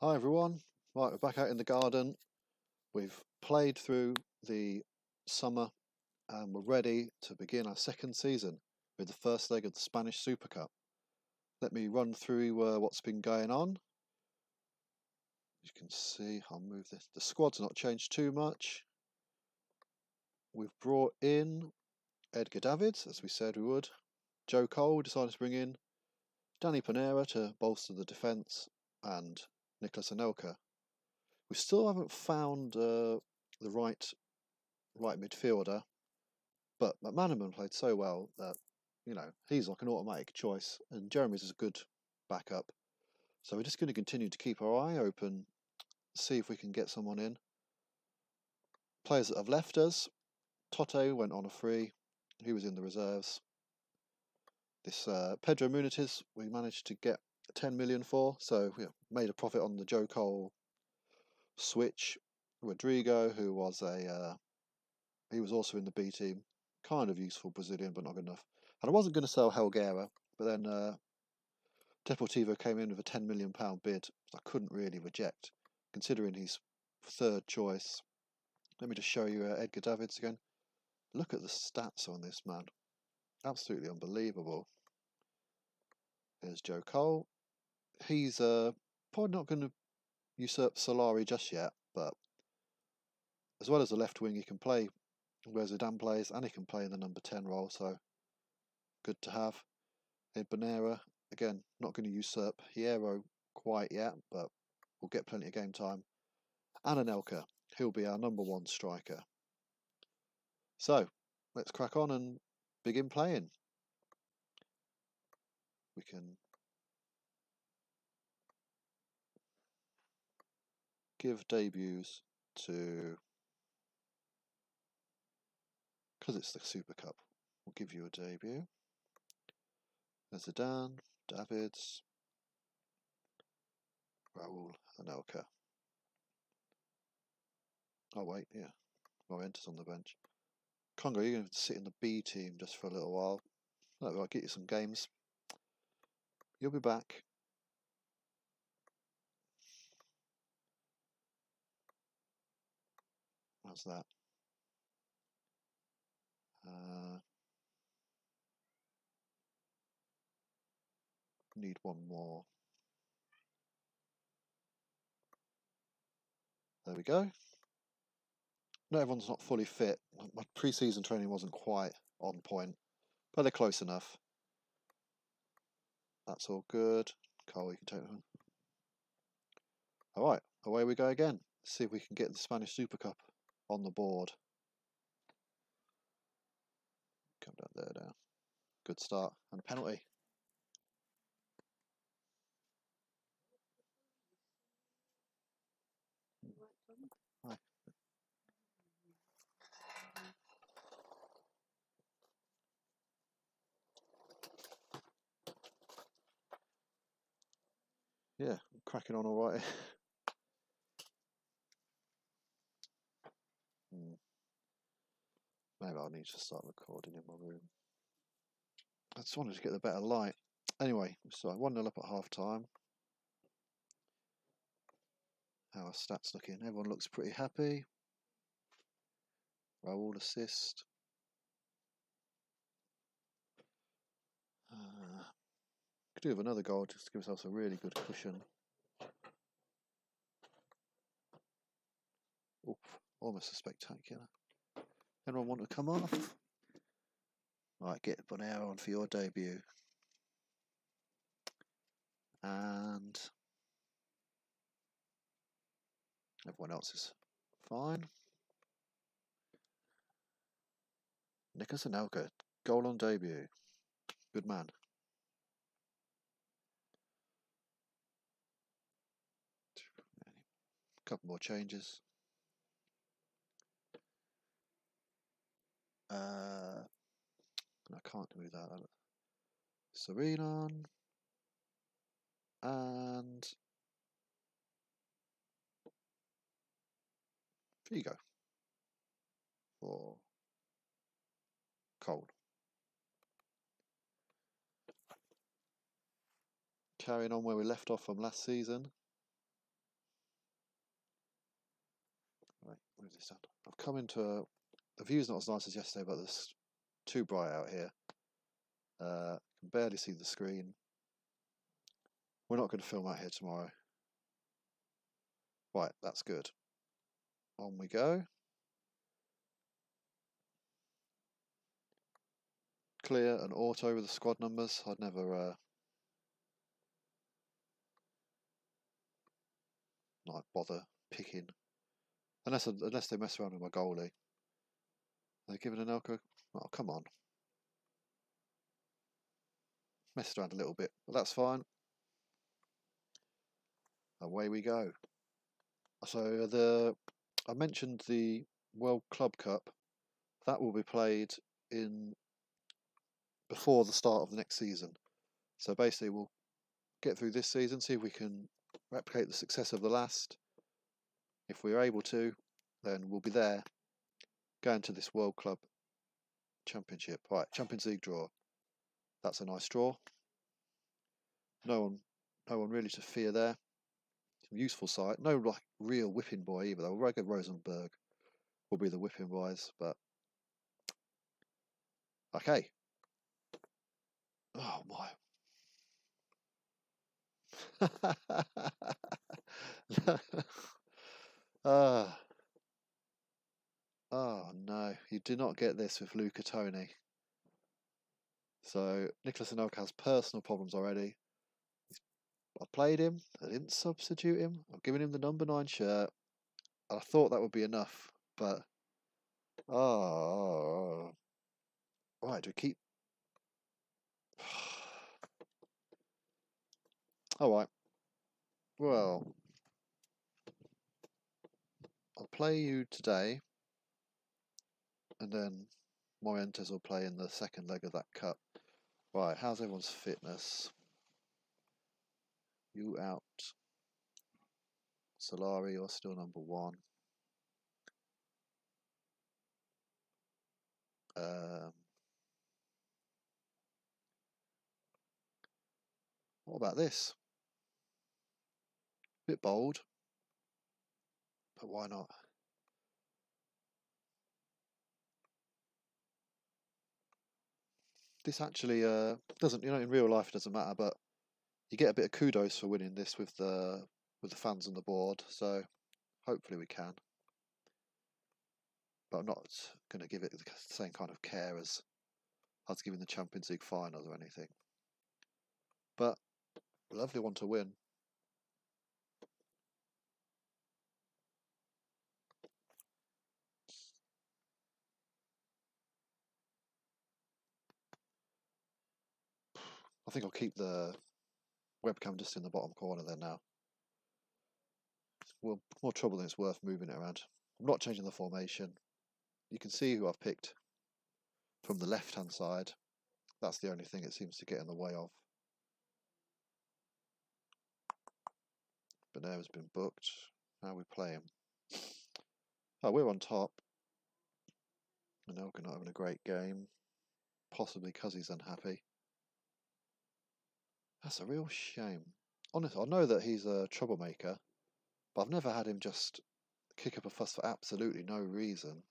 Hi everyone, right, we're back out in the garden. We've played through the summer and we're ready to begin our second season with the first leg of the Spanish Supercup. Let me run through what's been going on. As you can see, I'll move this. The squad's not changed too much. We've brought in Edgar Davids, as we said we would. Joe Cole decided to bring in Dani Bonera to bolster the defence and Nicholas Anelka. We still haven't found the right midfielder, but McManaman played so well that, you know, he's like an automatic choice, and Jeremy's is a good backup. So we're just going to continue to keep our eye open, see if we can get someone in. Players that have left us, Totte went on a free, he was in the reserves. This Pedro Muniz we managed to get 10 million for, so we made a profit on the Joe Cole switch. Rodrigo, who was he was also in the B team, kind of useful Brazilian, but not good enough. And I wasn't going to sell Helguera, but then Deportivo came in with a £10 million bid, so I couldn't really reject, considering he's third choice. Let me just show you Edgar Davids again. Look at the stats on this man. Absolutely unbelievable. There's Joe Cole. He's probably not going to usurp Solari just yet, but as well as a left wing, he can play where Zidane plays, and he can play in the number 10 role, so good to have. Ed Bonera, again, not going to usurp Hierro quite yet, but we'll get plenty of game time. And Anelka, he'll be our number 1 striker. So, let's crack on and begin playing. We can give debuts to, because it's the Super Cup, we'll give you a debut. There's Zidane, Davids, Raul, Anelka. Oh wait, yeah, Morentus on the bench. Congo, you're going to sit in the B team just for a little while. I'll get you some games. You'll be back. How's that? Need one more. There we go. No, everyone's not fully fit. My pre-season training wasn't quite on point, but they're close enough. That's all good. Cole, you can take them. All right, away we go again. Let's see if we can get the Spanish Super Cup on the board. Come down there now. Good start and a penalty. Hi. Yeah, cracking on all right. Maybe I'll need to start recording in my room. I just wanted to get the better light. Anyway, so 1-0 up at half time. How are stats looking? Everyone looks pretty happy. Raul assist. Could do with another goal just to give ourselves a really good cushion. Oof, almost a spectacular. Anyone want to come off? Right, get Bonera on for your debut. And everyone else is fine. Nicholas Anelka, goal on debut. Good man. A couple more changes. I can't do that. Serenon and Figo for Cole. Carrying on where we left off from last season. move this down. I've come into the view's not as nice as yesterday, but it's too bright out here. Can barely see the screen. We're not going to film out here tomorrow. Right, that's good. On we go. Clear and auto with the squad numbers. I'd never not bother picking unless they mess around with my goalie. They're giving Anelka. Oh, come on. Messed around a little bit, but that's fine. Away we go. So I mentioned the World Club Cup. That will be played in before the start of the next season. So basically we'll get through this season, see if we can replicate the success of the last. If we're able to, then we'll be there going to this World Club Championship. Right, Champions League draw. That's a nice draw. No one really to fear there. Some useful side. No like real whipping boy either though. Roger Rosenberg will be the whipping boys, but okay. Oh my. Oh no, you do not get this with Luca Toni. So Nicholas Anelka has personal problems already. I played him, I didn't substitute him, I've given him the number 9 shirt. I thought that would be enough, but oh right, do we keep alright. Well, I'll play you today, and then Morientes will play in the second leg of that cup. Right, how's everyone's fitness? You out. Solari, you're still number 1. What about this? Bit bold, but why not? This actually doesn't, in real life it doesn't matter, but you get a bit of kudos for winning this with the fans on the board, so hopefully we can. But I'm not going to give it the same kind of care as I was giving the Champions League finals or anything. But a lovely one to win. I think I'll keep the webcam just in the bottom corner there now. Well, more trouble than it's worth moving it around. I'm not changing the formation. You can see who I've picked from the left-hand side. That's the only thing it seems to get in the way of. Bernabeu's been booked. How we play him? Oh, we're on top. Anelka not having a great game. Possibly because he's unhappy. That's a real shame. Honestly, I know that he's a troublemaker, but I've never had him just kick up a fuss for absolutely no reason.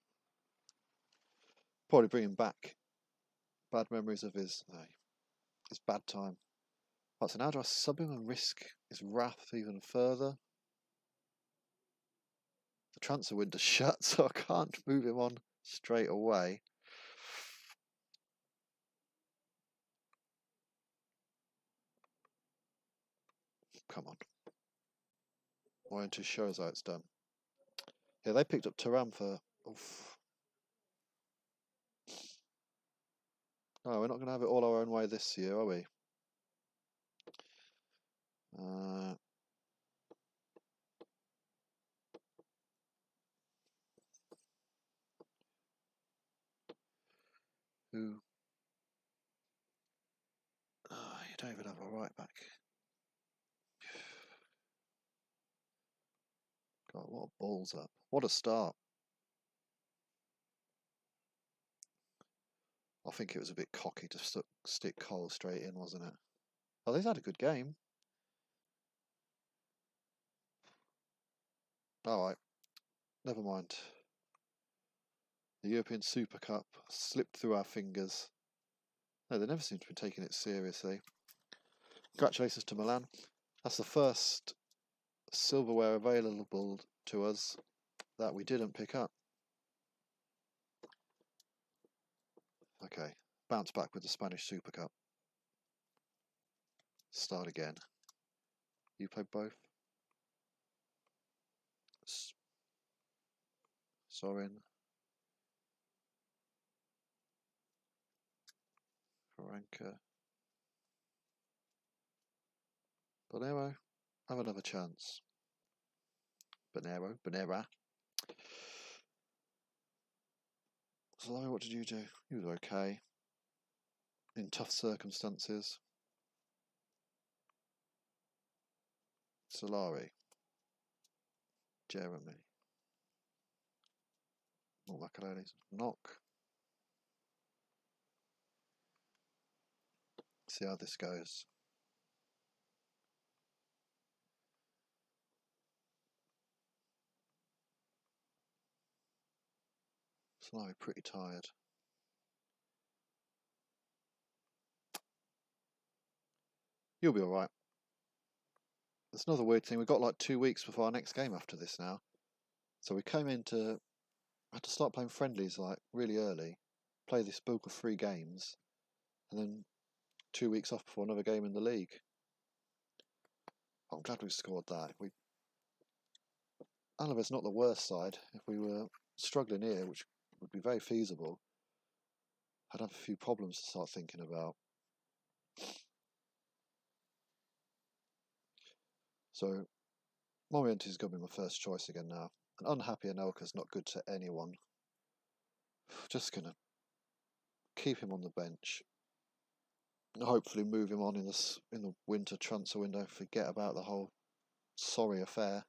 Probably bringing back bad memories of his bad time. Right, so now do I sub him and risk his wrath even further? The transfer window's shut, so I can't move him on straight away. Come on. Why don't you show us how it's done? Yeah, they picked up Turam for... Oof. Oh, we're not going to have it all our own way this year, are we? Who? Oh, you don't even have a right back. God, what a balls up. What a start. I think it was a bit cocky to stick Cole straight in, wasn't it? Oh, they've had a good game. Alright. Never mind. The European Super Cup slipped through our fingers. No, they never seem to be taking it seriously. Congratulations to Milan. That's the first silverware available to us that we didn't pick up. Okay, bounce back with the Spanish Super Cup. Start again. You played both? Sorin. Anelka. Bonera. Have another chance. Bonera. So, what did you do? You were okay. In tough circumstances. Solari. Jeremy. More Macaronis. Knock. See how this goes. Solari pretty tired. You'll be alright. There's another weird thing. We've got like 2 weeks before our next game after this now. So we came into... had to start playing friendlies like really early. Play this bulk of 3 games. And then 2 weeks off before another game in the league. I'm glad we scored that. Alaves not the worst side. If we were struggling here, which would be very feasible, I'd have a few problems to start thinking about. So, Morienti's going to be my first choice again now. An unhappy Anelka's not good to anyone. Just going to keep him on the bench. Hopefully move him on in the winter transfer window. Forget about the whole sorry affair.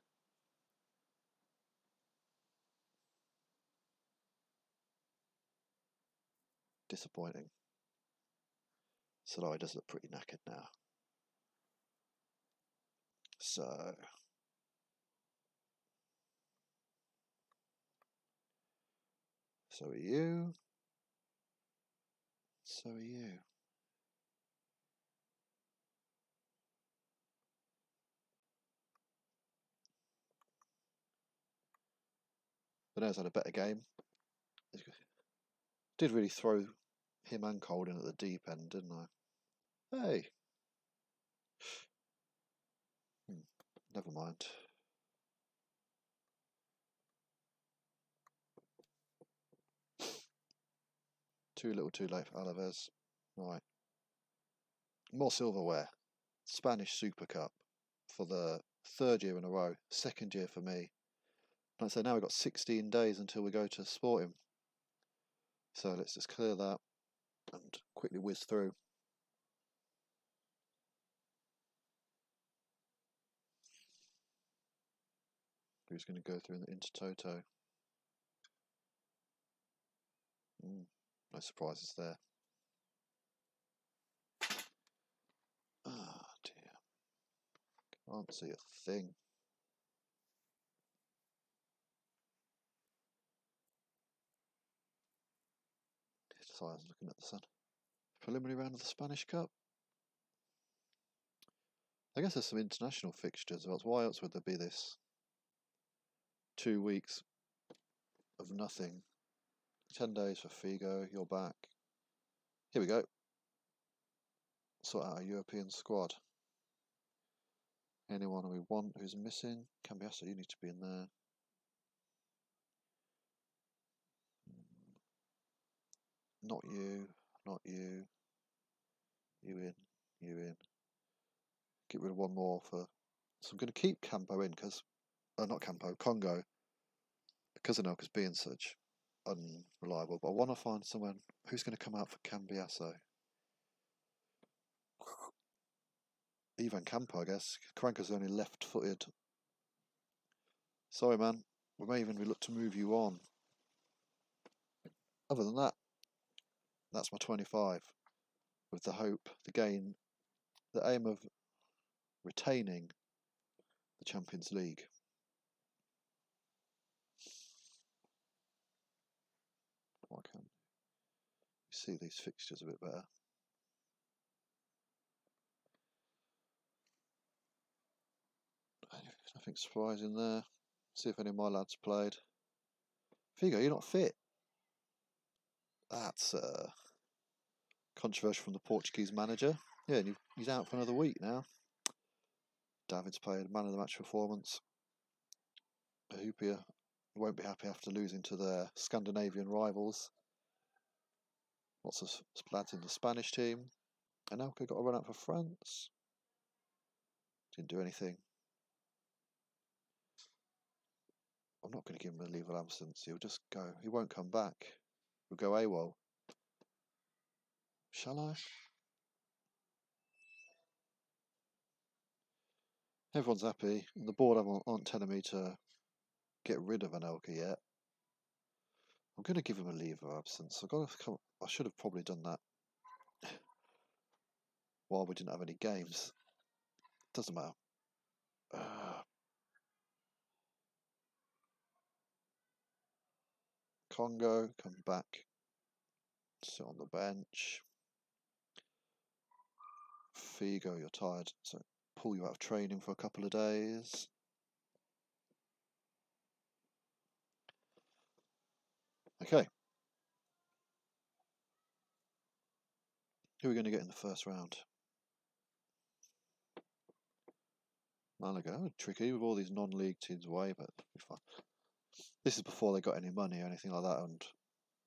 Disappointing. Solari does look pretty knackered now. So are you. So are you. Benayo's had a better game. Did really throw him and Cold in at the deep end, didn't I? Hey. Never mind. Too little too late for Alaves. Right. More silverware. Spanish Super Cup for the 3rd year in a row. 2nd year for me. Like I say, now we've got 16 days until we go to Sporting. So let's just clear that and quickly whiz through. Who's going to go through in the Intertoto? No surprises there. Ah, dear. Can't see a thing. Simon's looking at the sun. Preliminary round of the Spanish Cup. I guess there's some international fixtures. Why else would there be this? 2 weeks of nothing. 10 days for Figo. You're back. Here we go. Sort out our European squad. Anyone we want who's missing? Cambiasso, you need to be in there. Not you. Not you. You in. You in. Get rid of one more for... So I'm going to keep Campo in because... not Campo, Congo. Because Anelka's being such unreliable. But I want to find someone who's going to come out for Cambiasso. Ivan Campo, I guess. Karanka's only left-footed. Sorry, man. We may even look to move you on. Other than that, that's my 25. With the hope, the aim of retaining the Champions League. see these fixtures a bit better. Nothing surprising there. See if any of my lads played. Figo, you're not fit. That's controversial from the Portuguese manager. Yeah, and he's out for another week now. David's played man of the match performance. Ahupia won't be happy after losing to their Scandinavian rivals. Lots of lads in the Spanish team. Anelka got a run out for France. Didn't do anything. I'm not going to give him a leave of absence. He'll just go. He won't come back. He'll go AWOL. Shall I? Everyone's happy. The board aren't telling me to get rid of Anelka yet. I'm going to give him a leave of absence. I should have probably done that while we didn't have any games. Doesn't matter. Congo, come back. Sit on the bench. Figo, you're tired, so pull you out of training for a couple of days. Okay. Who are we going to get in the first round? Malaga. Oh, tricky with all these non-league teams away, but it'll be fun. This is before they got any money or anything like that and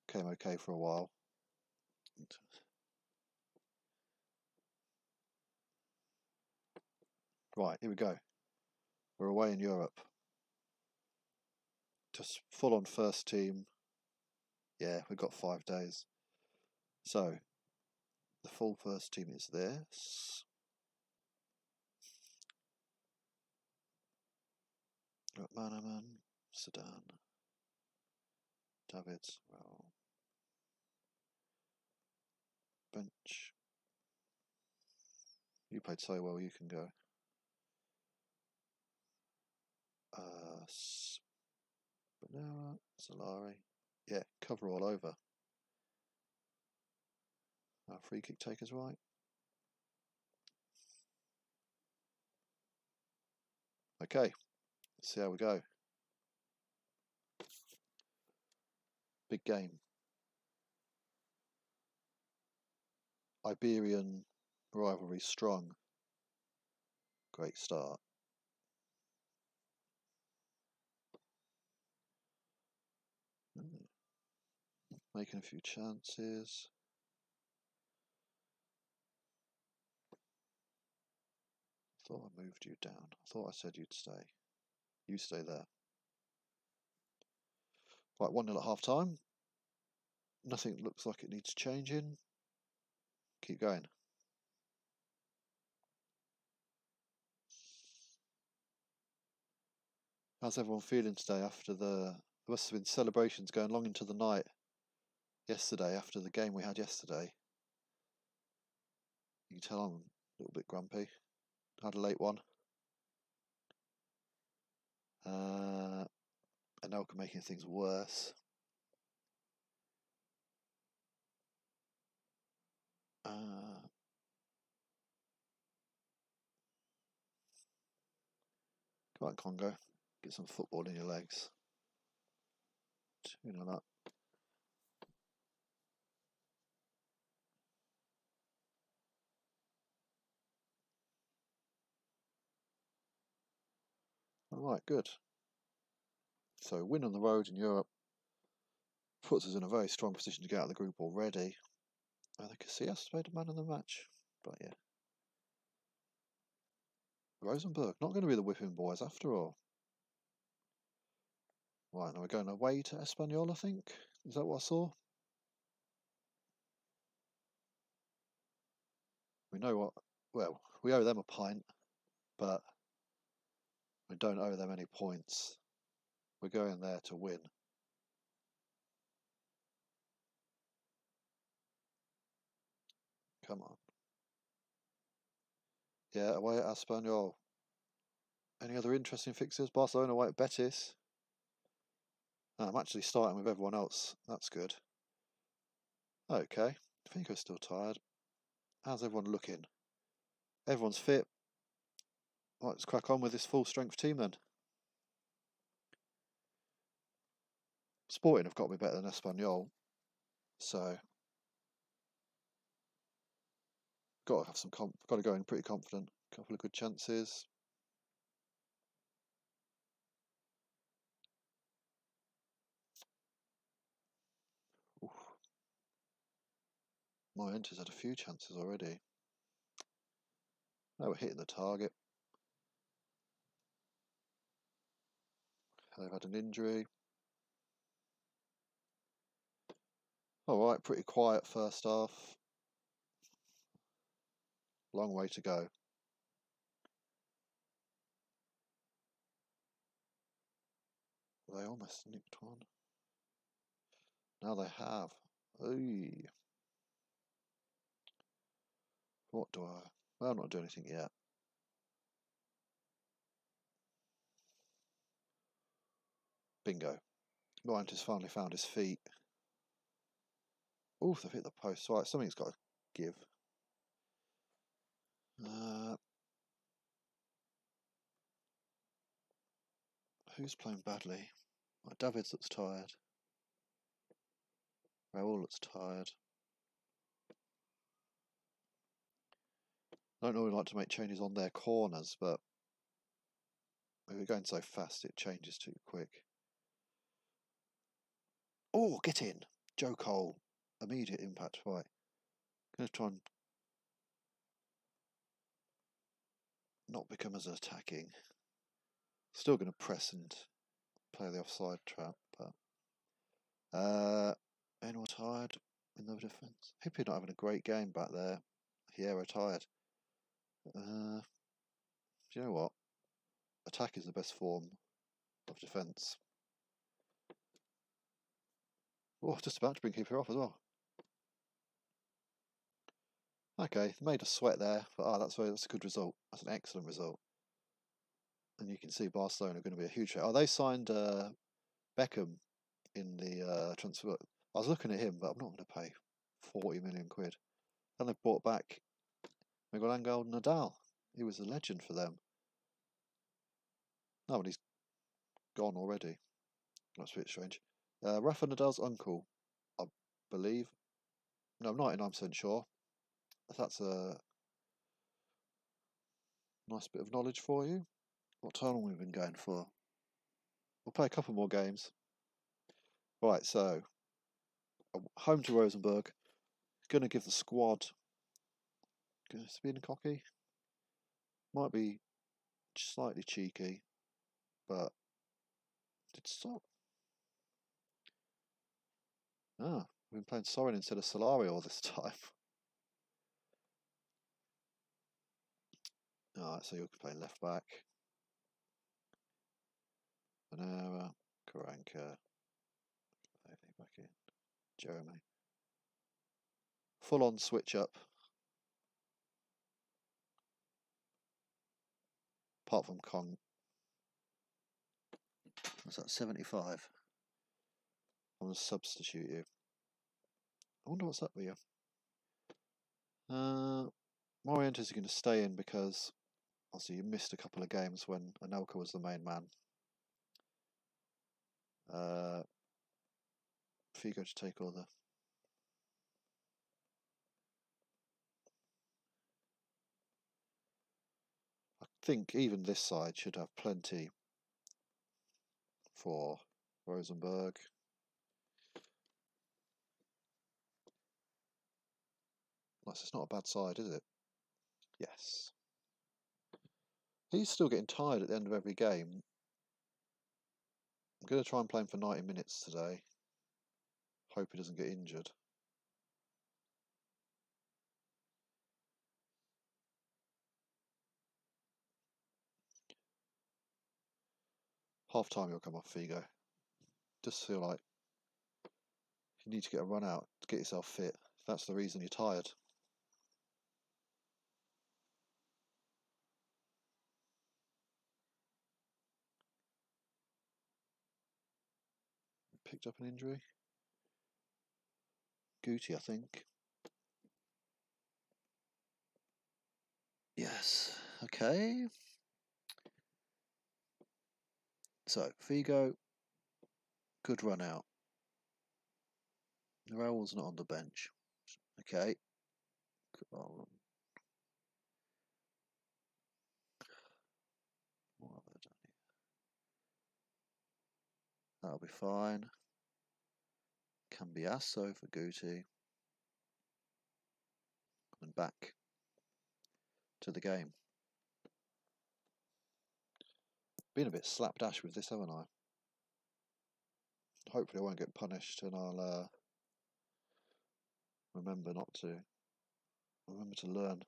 came okay for a while. Right, here we go. We're away in Europe. Just full on first team. Yeah, we've got 5 days. So, the full first team is this. Got Manaman, Sedan, Davids, well, bench. You played so well, you can go. Bonera, Solari. Yeah, cover all over. Our free kick taker's right. Okay, let's see how we go. Big game. Iberian rivalry strong. Great start. Making a few chances. Thought I moved you down. I thought I said you'd stay. You stay there. Right, 1-0 at half time. Nothing looks like it needs changing. Keep going. How's everyone feeling today after there must have been celebrations going long into the night yesterday after the game we had yesterday. You can tell I'm a little bit grumpy. Had a late one. Anelka making things worse. Come on, Congo. Get some football in your legs. 2-0 up. Alright, good. So, win on the road in Europe puts us in a very strong position to get out of the group already. I think Casillas made a man of the match. But yeah. Rosenberg, not going to be the whipping boys after all. Right, now we're going away to Espanyol, I think. Is that what I saw? We know what... Well, we owe them a pint, but we don't owe them any points. We're going there to win. Come on. Yeah, away at Espanyol. Any other interesting fixtures? Barcelona away at Betis. I'm actually starting with everyone else. That's good. Okay. Figo's still tired. How's everyone looking? Everyone's fit. Right, let's crack on with this full strength team then. Sporting have got to be better than Espanyol, so got to have some got to go in pretty confident. A couple of good chances. Oof. My Enter's had a few chances already. Now we're hitting the target. They've had an injury. Alright, pretty quiet first half. Long way to go. They almost nicked one. Now they have. Ooh. What do I... Well, I'm not doing anything yet. Bingo. Bryant has finally found his feet. Ooh, they've hit the post. Right, something's got to give. Who's playing badly? Right, Davids looks tired. Raul looks tired. I don't normally like to make changes on their corners, but if we're going so fast, it changes too quick. Oh, get in! Joe Cole. Immediate impact. Right. Going to try and not become as attacking. Still going to press and play the offside trap, but anyone tired in the defence? Hippie not having a great game back there. Hierro tired. Do you know what? Attack is the best form of defence. Oh, just about to bring keeper off as well. Okay, made a sweat there, but that's a good result. That's an excellent result. And you can see Barcelona are going to be a huge. Oh, they signed Beckham in the transfer. I was looking at him, but I'm not going to pay 40 million quid. And they've brought back Miguel Angel Nadal. He was a legend for them. No, but he's gone already. That's a bit strange. Rafa Nadal's uncle, I believe. No, I'm 99% sure. That's a nice bit of knowledge for you. What time have we been going for? We'll play a couple more games. Right, so home to Rosenborg. Going to give the squad. Going to be cocky. Might be slightly cheeky, but did stop. Ah, we've been playing Sorin instead of Solari all this time. Alright, so you'll play left back. Bonera, Karanka. Back in. Jeremy. Full on switch up. Apart from Kong. What's that, 75? I'm going to substitute you. I wonder what's up with you. Morientes is going to stay in because obviously you missed a couple of games when Anelka was the main man. Figo to take all the... I think even this side should have plenty for Rosenborg. It's not a bad side, is it? Yes. He's still getting tired at the end of every game. I'm going to try and play him for 90 minutes today. Hope he doesn't get injured. Half time you'll come off, Figo. Just feel like you need to get a run out to get yourself fit. That's the reason you're tired. Picked up an injury. Guti, I think. Yes. Okay. So, Figo, good run out. Raul's not on the bench. Okay. What have I done here? That'll be fine. Cambiasso for Guti. And back to the game. Been a bit slapdash with this, haven't I? Hopefully I won't get punished and I'll remember to learn.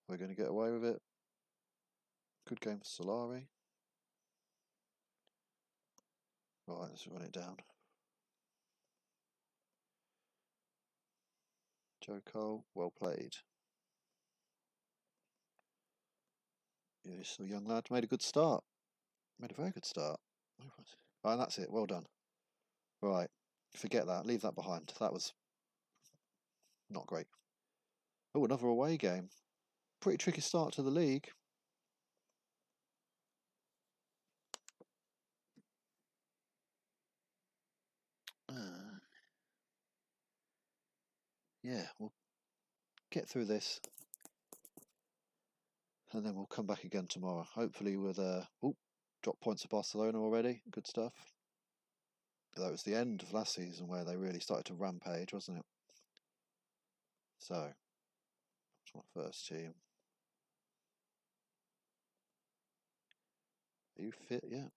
We're going to get away with it. Good game for Solari. Right, let's run it down. Joe Cole, well played. Yes, the young lad made a good start. Made a very good start. Right, that's it. Well done. Right, forget that. Leave that behind. That was not great. Oh, another away game. Pretty tricky start to the league. Yeah, we'll get through this. And then we'll come back again tomorrow. Hopefully with drop points to Barcelona already. Good stuff. That was the end of last season where they really started to rampage, wasn't it? So, that's my first team. Are you fit? Yeah.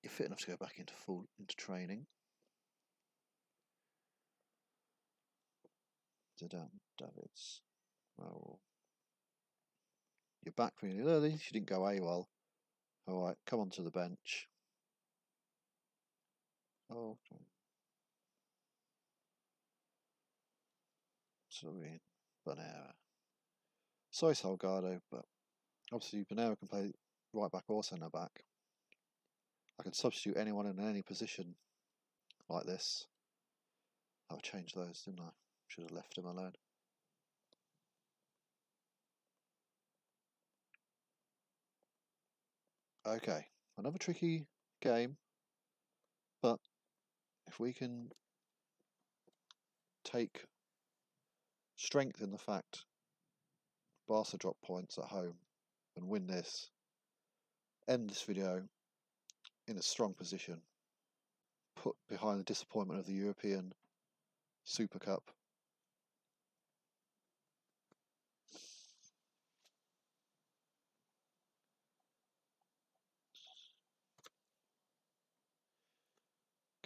You're fit enough to go back into training. Zidane, Davids. Well, you're back really early. She didn't go AWOL. Alright, come on to the bench. Oh, sorry, Bonera. Sorry, Salgado, but obviously Bonera can play right back or centre back. I can substitute anyone in any position like this. I'll change those, didn't I? Should have left him alone. Okay, another tricky game, but if we can take strength in the fact Barca drop points at home and win this, end this video in a strong position, put behind the disappointment of the European Super Cup.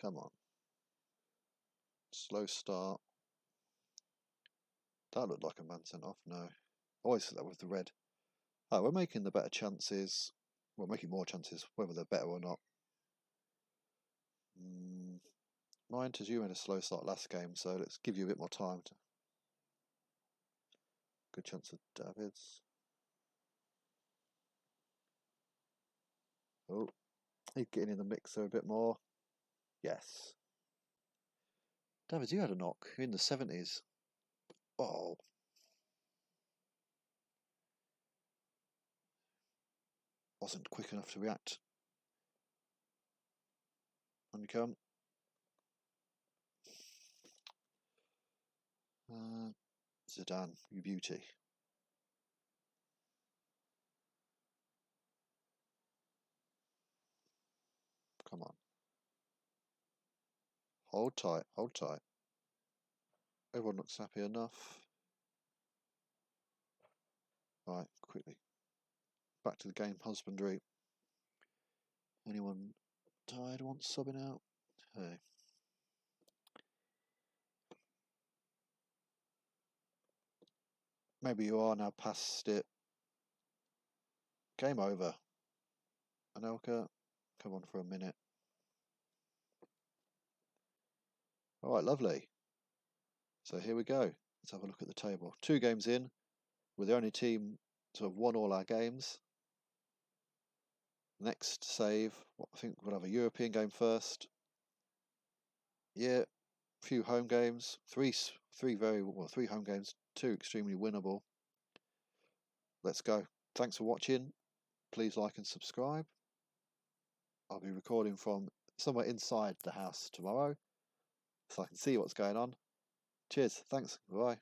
Come on. Slow start. That looked like a man sent off. No. Always said that with the red. Oh, we're making the better chances. We're making more chances, whether they're better or not. Mine to you made a slow start last game, so let's give you a bit more time. Good chance of Davids. Oh, he's getting in the mixer a bit more. Yes. Davids, you had a knock in the 70s. Oh. Wasn't quick enough to react. On you come. Zidane, you beauty. Come on. Hold tight, hold tight. Everyone looks happy enough. Right, quickly. Back to the game husbandry. Anyone tired wants subbing out? Hey. Maybe you are now past it. Game over. Anelka, come on for a minute. Alright, lovely. So here we go. Let's have a look at the table. 2 games in. We're the only team to have won all our games. Next save, I think we'll have a European game first. yeah, few home games, three home games, 2 extremely winnable. Let's go. Thanks for watching. Please like and subscribe. I'll be recording from somewhere inside the house tomorrow, so I can see what's going on. Cheers. Thanks. Bye.